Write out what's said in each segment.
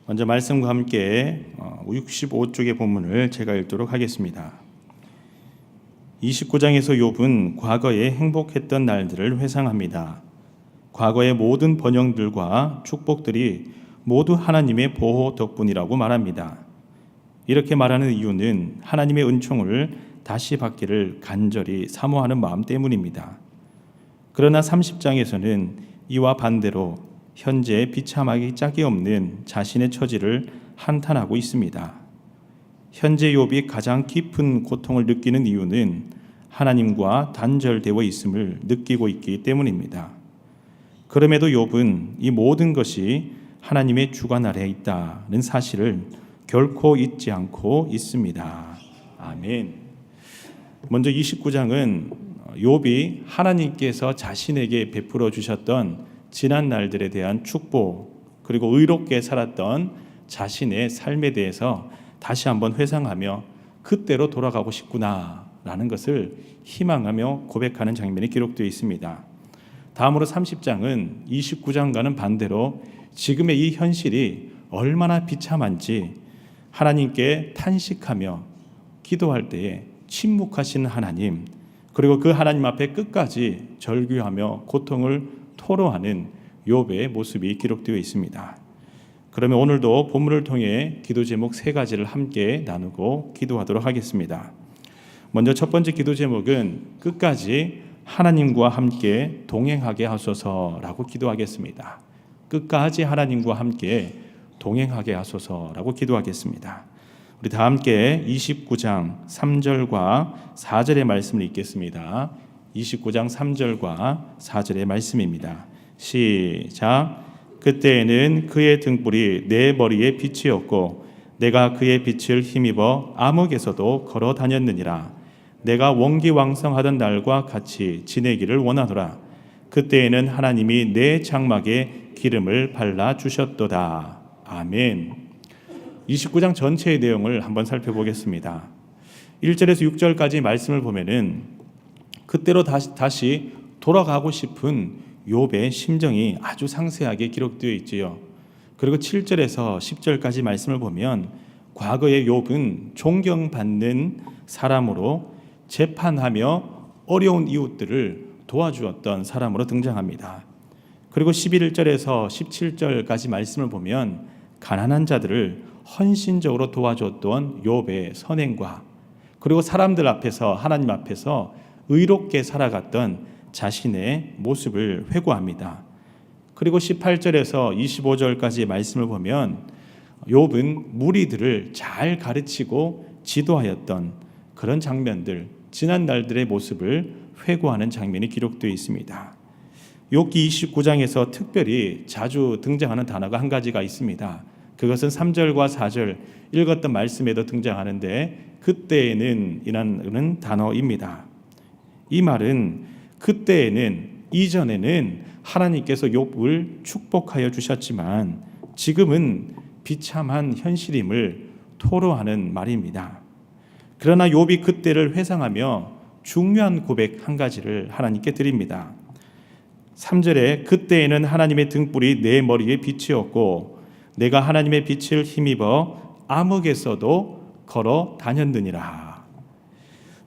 먼저 말씀과 함께 65쪽의 본문을 제가 읽도록 하겠습니다. 29장에서 욥은 과거에 행복했던 날들을 회상합니다. 과거의 모든 번영들과 축복들이 모두 하나님의 보호 덕분이라고 말합니다. 이렇게 말하는 이유는 하나님의 은총을 다시 받기를 간절히 사모하는 마음 때문입니다. 그러나 30장에서는 이와 반대로 현재 비참하기 짝이 없는 자신의 처지를 한탄하고 있습니다. 현재 욥이 가장 깊은 고통을 느끼는 이유는 하나님과 단절되어 있음을 느끼고 있기 때문입니다. 그럼에도 욥은 이 모든 것이 하나님의 주관 아래에 있다는 사실을 결코 잊지 않고 있습니다. 아멘. 먼저 29장은 욥이 하나님께서 자신에게 베풀어 주셨던 지난 날들에 대한 축복, 그리고 의롭게 살았던 자신의 삶에 대해서 다시 한번 회상하며 그때로 돌아가고 싶구나라는 것을 희망하며 고백하는 장면이 기록되어 있습니다. 다음으로 30장은 29장과는 반대로 지금의 이 현실이 얼마나 비참한지 하나님께 탄식하며 기도할 때에 침묵하시는 하나님, 그리고 그 하나님 앞에 끝까지 절규하며 고통을 토로하는 욥의 모습이 기록되어 있습니다. 그러면 오늘도 본문을 통해 기도 제목 3가지를 함께 나누고 기도하도록 하겠습니다. 먼저 첫 번째 기도 제목은 끝까지 하나님과 함께 동행하게 하소서라고 기도하겠습니다. 끝까지 하나님과 함께 동행하게 하소서라고 기도하겠습니다. 우리 다 함께 29장 3절과 4절의 말씀을 읽겠습니다. 29장 3절과 4절의 말씀입니다. 시작. 그때에는 그의 등불이 내 머리에 빛이었고 내가 그의 빛을 힘입어 암흑에서도 걸어 다녔느니라. 내가 원기왕성하던 날과 같이 지내기를 원하노라. 그때에는 하나님이 내 장막에 기름을 발라 주셨도다. 아멘. 29장 전체의 내용을 한번 살펴보겠습니다. 1절에서 6절까지 말씀을 보면은 그때로 다시 돌아가고 싶은 욥의 심정이 아주 상세하게 기록되어 있지요. 그리고 7절에서 10절까지 말씀을 보면 과거의 욥은 존경받는 사람으로 재판하며 어려운 이웃들을 도와주었던 사람으로 등장합니다. 그리고 11절에서 17절까지 말씀을 보면 가난한 자들을 헌신적으로 도와줬던 욥의 선행과 그리고 사람들 앞에서 하나님 앞에서 의롭게 살아갔던 자신의 모습을 회고합니다. 그리고 18절에서 25절까지 말씀을 보면 욥은 무리들을 잘 가르치고 지도하였던 그런 장면들, 지난 날들의 모습을 회고하는 장면이 기록되어 있습니다. 욥기 29장에서 특별히 자주 등장하는 단어가 한 가지가 있습니다. 그것은 3절과 4절 읽었던 말씀에도 등장하는데 그때에는 이라는 단어입니다. 이 말은 그때에는, 이전에는 하나님께서 욥을 축복하여 주셨지만 지금은 비참한 현실임을 토로하는 말입니다. 그러나 욥이 그때를 회상하며 중요한 고백 한 가지를 하나님께 드립니다. 3절에 그때에는 하나님의 등불이 내 머리에 빛이었고 내가 하나님의 빛을 힘입어 암흑에서도 걸어 다녔느니라.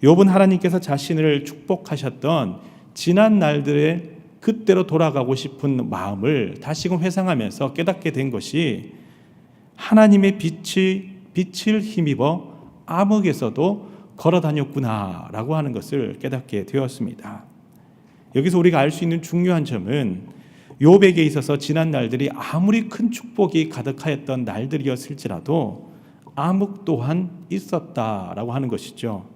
욥은 하나님께서 자신을 축복하셨던 지난 날들의 그때로 돌아가고 싶은 마음을 다시금 회상하면서 깨닫게 된 것이 하나님의 빛을 힘입어 암흑에서도 걸어 다녔구나라고 하는 것을 깨닫게 되었습니다. 여기서 우리가 알 수 있는 중요한 점은 욥에게 있어서 지난 날들이 아무리 큰 축복이 가득하였던 날들이었을지라도 암흑 또한 있었다라고 하는 것이죠.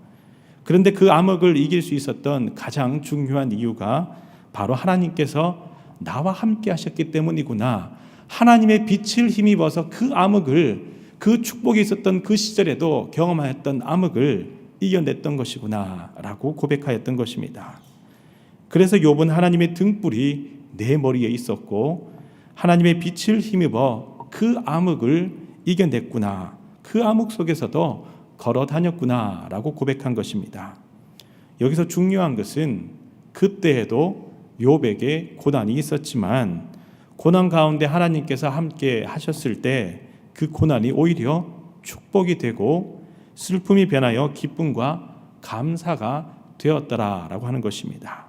그런데 그 암흑을 이길 수 있었던 가장 중요한 이유가 바로 하나님께서 나와 함께 하셨기 때문이구나. 하나님의 빛을 힘입어서 그 암흑을, 그 축복이 있었던 그 시절에도 경험하였던 암흑을 이겨냈던 것이구나 라고 고백하였던 것입니다. 그래서 욥은 하나님의 등불이 내 머리에 있었고 하나님의 빛을 힘입어 그 암흑을 이겨냈구나, 그 암흑 속에서도 걸어 다녔구나 라고 고백한 것입니다. 여기서 중요한 것은 그때에도 욥에게 고난이 있었지만 고난 가운데 하나님께서 함께 하셨을 때 그 고난이 오히려 축복이 되고 슬픔이 변하여 기쁨과 감사가 되었더라라고 하는 것입니다.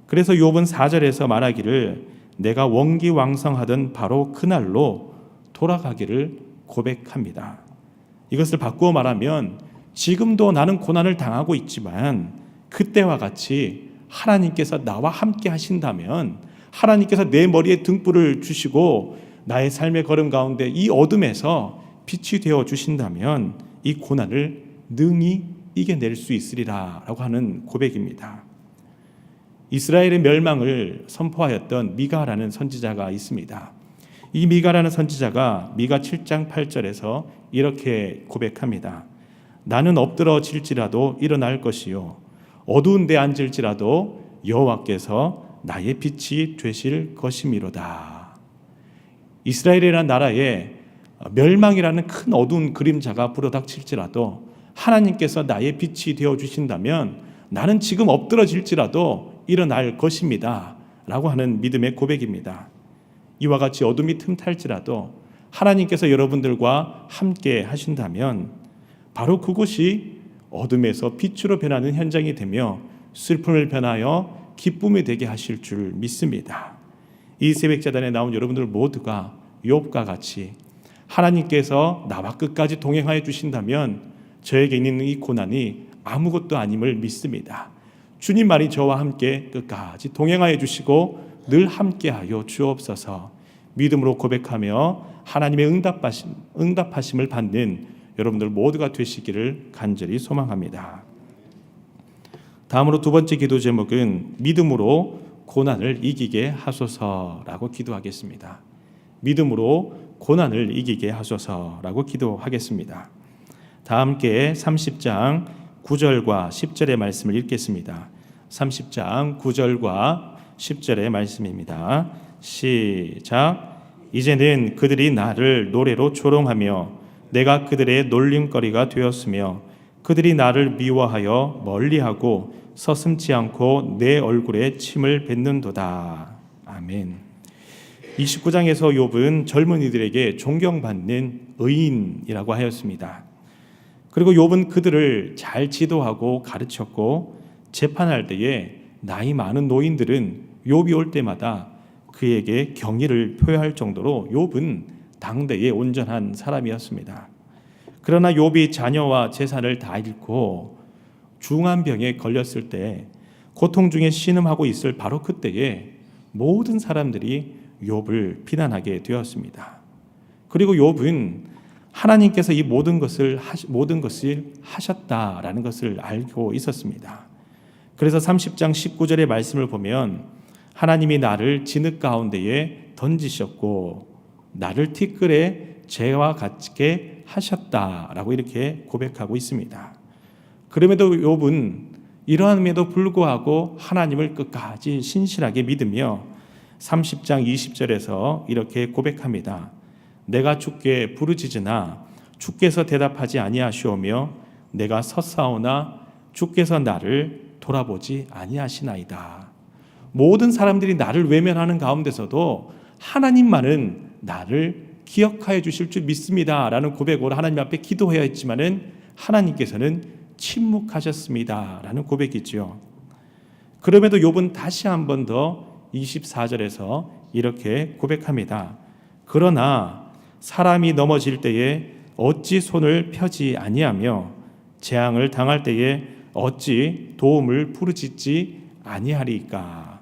그래서 욥은 4절에서 말하기를 내가 원기왕성하던 바로 그날로 돌아가기를 고백합니다. 이것을 바꾸어 말하면 지금도 나는 고난을 당하고 있지만 그때와 같이 하나님께서 나와 함께 하신다면, 하나님께서 내 머리에 등불을 주시고 나의 삶의 걸음 가운데 이 어둠에서 빛이 되어 주신다면 이 고난을 능히 이겨낼 수 있으리라 라고 하는 고백입니다. 이스라엘의 멸망을 선포하였던 미가라는 선지자가 있습니다. 이 미가라는 선지자가 미가 7장 8절에서 이렇게 고백합니다. 나는 엎드러질지라도 일어날 것이요 어두운 데 앉을지라도 여호와께서 나의 빛이 되실 것이미로다. 이스라엘이라는 나라에 멸망이라는 큰 어두운 그림자가 불어닥칠지라도 하나님께서 나의 빛이 되어주신다면 나는 지금 엎드러질지라도 일어날 것입니다 라고 하는 믿음의 고백입니다. 이와 같이 어둠이 틈탈지라도 하나님께서 여러분들과 함께 하신다면 바로 그곳이 어둠에서 빛으로 변하는 현장이 되며 슬픔을 변하여 기쁨이 되게 하실 줄 믿습니다. 이 새벽자단에 나온 여러분들 모두가 욥과 같이 하나님께서 나와 끝까지 동행하여 주신다면 저에게 있는 이 고난이 아무것도 아님을 믿습니다. 주님 말이 저와 함께 끝까지 동행하여 주시고 늘 함께하여 주옵소서. 믿음으로 고백하며 하나님의 응답하심을 받는 여러분들 모두가 되시기를 간절히 소망합니다. 다음으로 두 번째 기도 제목은 믿음으로 고난을 이기게 하소서라고 기도하겠습니다. 믿음으로 고난을 이기게 하소서라고 기도하겠습니다. 다 함께 30장 9절과 10절의 말씀을 읽겠습니다. 30장 9절과 10절의 말씀입니다. 시작. 이제는 그들이 나를 노래로 조롱하며 내가 그들의 놀림거리가 되었으며 그들이 나를 미워하여 멀리하고 서슴지 않고 내 얼굴에 침을 뱉는도다. 아멘. 29장에서 욥은 젊은이들에게 존경받는 의인이라고 하였습니다. 그리고 욥은 그들을 잘 지도하고 가르쳤고 재판할 때에 나이 많은 노인들은 욥이 올 때마다 그에게 경의를 표할 정도로 욥은 당대의 온전한 사람이었습니다. 그러나 욥이 자녀와 재산을 다 잃고 중한 병에 걸렸을 때 고통 중에 신음하고 있을 바로 그때에 모든 사람들이 욥을 비난하게 되었습니다. 그리고 욥은 하나님께서 이 모든 것을 하셨다라는 것을 알고 있었습니다. 그래서 30장 19절의 말씀을 보면 하나님이 나를 진흙 가운데에 던지셨고 나를 티끌에 재와 같게 하셨다라고 이렇게 고백하고 있습니다. 그럼에도 욥은 이러함에도 불구하고 하나님을 끝까지 신실하게 믿으며 30장 20절에서 이렇게 고백합니다. 내가 주께 부르짖으나 주께서 대답하지 아니하시오며 내가 섰사오나 주께서 나를 돌아보지 아니하시나이다. 모든 사람들이 나를 외면하는 가운데서도 하나님만은 나를 기억하여 주실 줄 믿습니다 라는 고백으로 하나님 앞에 기도해야 했지만은 하나님께서는 침묵하셨습니다 라는 고백이죠. 그럼에도 욥은 다시 한 번 더 24절에서 이렇게 고백합니다. 그러나 사람이 넘어질 때에 어찌 손을 펴지 아니하며 재앙을 당할 때에 어찌 도움을 부르짖지 아니하리까.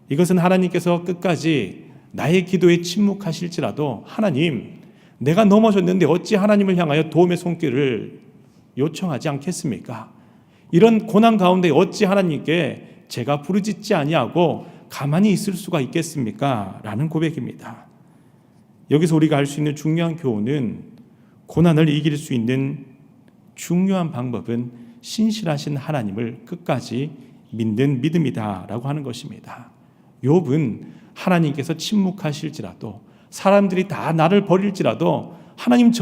이것은 하나님께서 끝까지 나의 기도에 침묵하실지라도 하나님, 내가 넘어졌는데 어찌 하나님을 향하여 도움의 손길을 요청하지 않겠습니까? 이런 고난 가운데 어찌 하나님께 제가 부르짖지 아니하고 가만히 있을 수가 있겠습니까? 라는 고백입니다. 여기서 우리가 알 수 있는 중요한 교훈은 고난을 이길 수 있는 중요한 방법은 신실하신 하나님을 끝까지 믿는 믿음이다 라고 하는 것입니다. 욥은 하나님께서 침묵하실지라도 사람들이 다 나를 버릴지라도 하나님,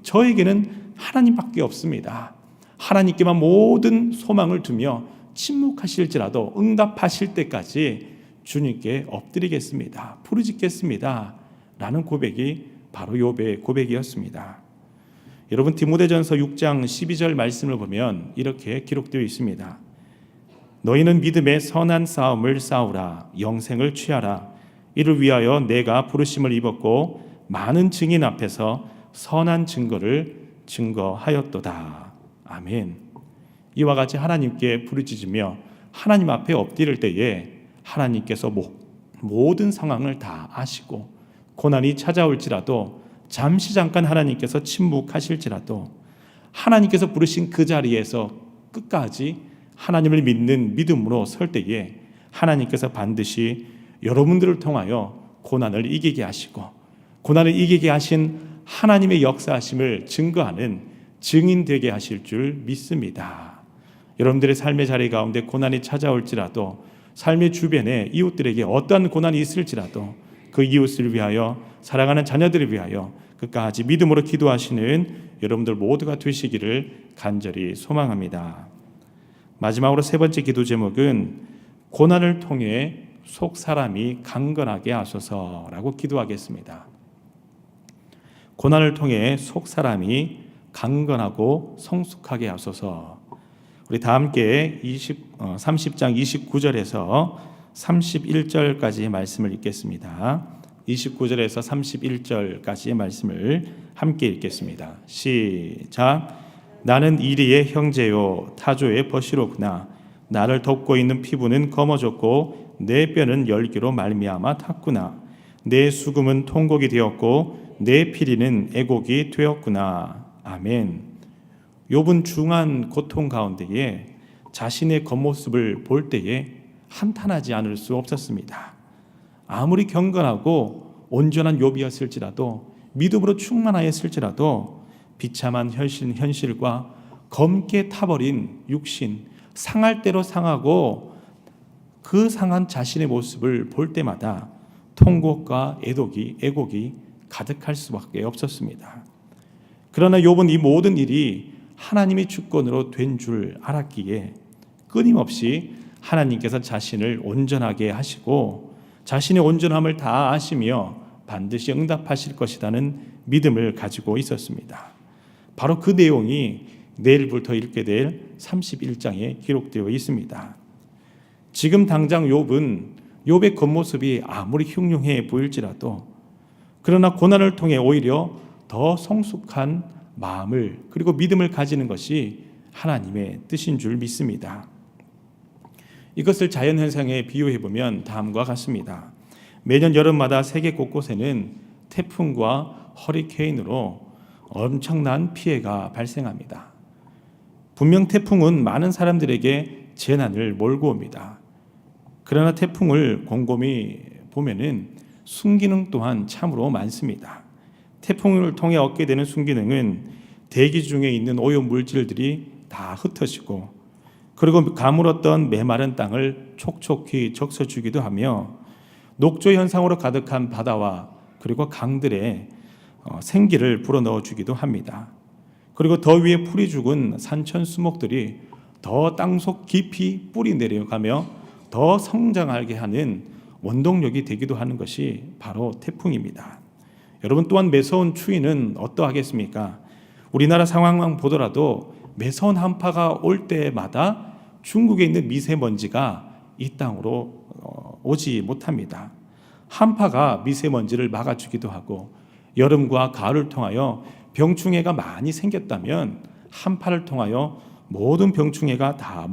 저에게는 하나님밖에 없습니다. 하나님께만 모든 소망을 두며 침묵하실지라도 응답하실 때까지 주님께 엎드리겠습니다. 부르짖겠습니다 라는 고백이 바로 욥의 고백이었습니다. 여러분, 디모데전서 6장 12절 말씀을 보면 이렇게 기록되어 있습니다. 너희는 믿음의 선한 싸움을 싸우라. 영생을 취하라. 이를 위하여 내가 부르심을 입었고 많은 증인 앞에서 선한 증거를 증거하였도다. 아멘. 이와 같이 하나님께 부르짖으며 하나님 앞에 엎드릴 때에 하나님께서 모든 상황을 다 아시고, 고난이 찾아올지라도 잠시 잠깐 하나님께서 침묵하실지라도 하나님께서 부르신 그 자리에서 끝까지 하나님을 믿는 믿음으로 설 때에 하나님께서 반드시 여러분들을 통하여 고난을 이기게 하시고, 고난을 이기게 하신 하나님의 역사하심을 증거하는 증인 되게 하실 줄 믿습니다. 여러분들의 삶의 자리 가운데 고난이 찾아올지라도, 삶의 주변에 이웃들에게 어떠한 고난이 있을지라도 그 이웃을 위하여, 사랑하는 자녀들을 위하여 끝까지 믿음으로 기도하시는 여러분들 모두가 되시기를 간절히 소망합니다. 마지막으로 세 번째 기도 제목은 고난을 통해 속 사람이 강건하게 하소서라고 기도하겠습니다. 고난을 통해 속 사람이 강건하고 성숙하게 하소서. 우리 다 함께 30장 29절에서 31절까지의 말씀을 읽겠습니다. 29절에서 31절까지의 말씀을 함께 읽겠습니다. 시작. 나는 이리의 형제요 타조의 버시로구나. 나를 덮고 있는 피부는 검어졌고 내 뼈는 열기로 말미암아 탔구나. 내 수금은 통곡이 되었고 내 피리는 애곡이 되었구나. 아멘. 욥은 중한 고통 가운데에 자신의 겉모습을 볼 때에 한탄하지 않을 수 없었습니다. 아무리 경건하고 온전한 욥이었을지라도, 믿음으로 충만하였을지라도 비참한 현실과 검게 타버린 육신, 상할 대로 상하고 그 상한 자신의 모습을 볼 때마다 통곡과 애곡이 가득할 수밖에 없었습니다. 그러나 욥은 이 모든 일이 하나님의 주권으로 된 줄 알았기에 끊임없이 하나님께서 자신을 온전하게 하시고 자신의 온전함을 다 아시며 반드시 응답하실 것이라는 믿음을 가지고 있었습니다. 바로 그 내용이 내일부터 읽게 될 31장에 기록되어 있습니다. 지금 당장 욥의 겉모습이 아무리 흉흉해 보일지라도, 그러나 고난을 통해 오히려 더 성숙한 마음을, 그리고 믿음을 가지는 것이 하나님의 뜻인 줄 믿습니다. 이것을 자연현상에 비유해보면 다음과 같습니다. 매년 여름마다 세계 곳곳에는 태풍과 허리케인으로 엄청난 피해가 발생합니다. 분명 태풍은 많은 사람들에게 재난을 몰고 옵니다. 그러나 태풍을 곰곰이 보면은 순기능 또한 참으로 많습니다. 태풍을 통해 얻게 되는 순기능은 대기 중에 있는 오염 물질들이 다 흩어지고, 그리고 가물었던 메마른 땅을 촉촉히 적셔주기도 하며 녹조 현상으로 가득한 바다와 그리고 강들에 생기를 불어넣어주기도 합니다. 그리고 더 위에 풀이 죽은 산천 수목들이 더 땅속 깊이 뿌리 내려가며 더 성장하게 하는 원동력이 되기도 하는 것이 바로 태풍입니다. 여러분, 또한 매서운 추위는 어떠하겠습니까? 우리나라 상황만 보더라도 매서운 한파가 올 때마다 중국에 있는 미세먼지가 이 땅으로 오지 못합니다. 한파가 미세먼지를 막아주기도 하고, 여름과 가을을 통하여 병충해가 많이 생겼다면 한파를 통하여 모든 병충해를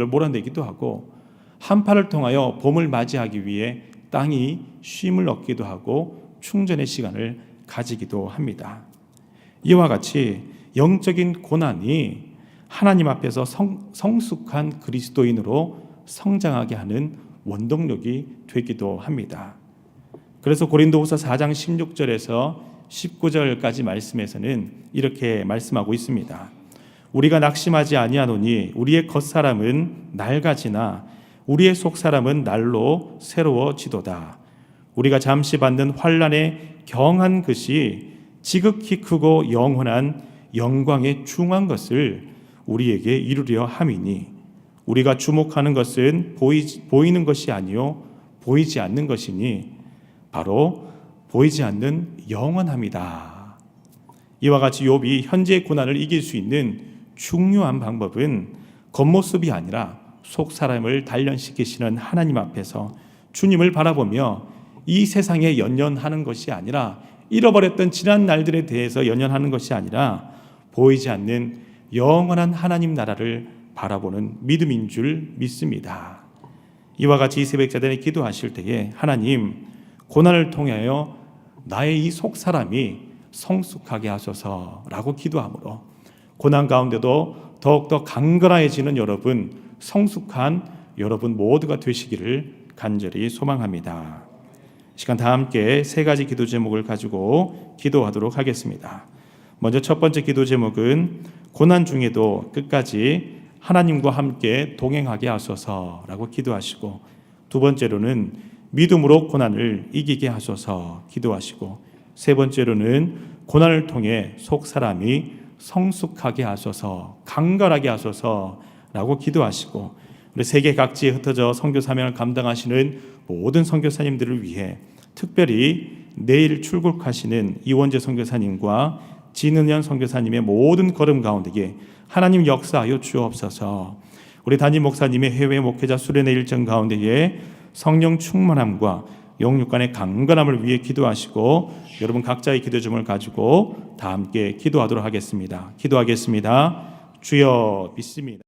몰아내기도 하고, 한파를 통하여 봄을 맞이하기 위해 땅이 쉼을 얻기도 하고 충전의 시간을 가지기도 합니다. 이와 같이 영적인 고난이 하나님 앞에서 성숙한 그리스도인으로 성장하게 하는 원동력이 되기도 합니다. 그래서 고린도후서 4장 16절에서 19절까지 말씀에서는 이렇게 말씀하고 있습니다. 우리가 낙심하지 아니하노니 우리의 겉사람은 낡아지나 우리의 속사람은 날로 새로워지도다. 우리가 잠시 받는 환난에 경한 것이 지극히 크고 영원한 영광에 중한 것을 우리에게 이루려 함이니, 우리가 주목하는 것은 보이는 것이 아니요 보이지 않는 것이니 바로 보이지 않는 영원함이다. 이와 같이 욥이 현재의 고난을 이길 수 있는 중요한 방법은 겉모습이 아니라 속 사람을 단련시키시는 하나님 앞에서 주님을 바라보며 이 세상에 연연하는 것이 아니라, 잃어버렸던 지난 날들에 대해서 연연하는 것이 아니라 보이지 않는 영원한 하나님 나라를 바라보는 믿음인 줄 믿습니다. 이와 같이 이 새벽자들이 기도하실 때에 하나님, 고난을 통하여 나의 이 속 사람이 성숙하게 하소서라고 기도함으로 고난 가운데도 더욱더 강건해지는 여러분, 성숙한 여러분 모두가 되시기를 간절히 소망합니다. 시간 다 함께 세 가지 기도 제목을 가지고 기도하도록 하겠습니다. 먼저 첫 번째 기도 제목은 고난 중에도 끝까지 하나님과 함께 동행하게 하소서라고 기도하시고, 두 번째로는 믿음으로 고난을 이기게 하소서 기도하시고, 세 번째로는 고난을 통해 속 사람이 성숙하게 하소서, 강건하게 하소서라고 기도하시고, 우리 세계 각지에 흩어져 선교 사명을 감당하시는 모든 선교사님들을 위해 특별히 내일 출국하시는 이원재 선교사님과 진은현 선교사님의 모든 걸음 가운데에 하나님 역사하여 주옵소서. 우리 담임 목사님의 해외 목회자 수련회 일정 가운데에 성령 충만함과 영육간의 강건함을 위해 기도하시고, 여러분 각자의 기도 제목을 가지고 다 함께 기도하도록 하겠습니다. 기도하겠습니다. 주여 믿습니다.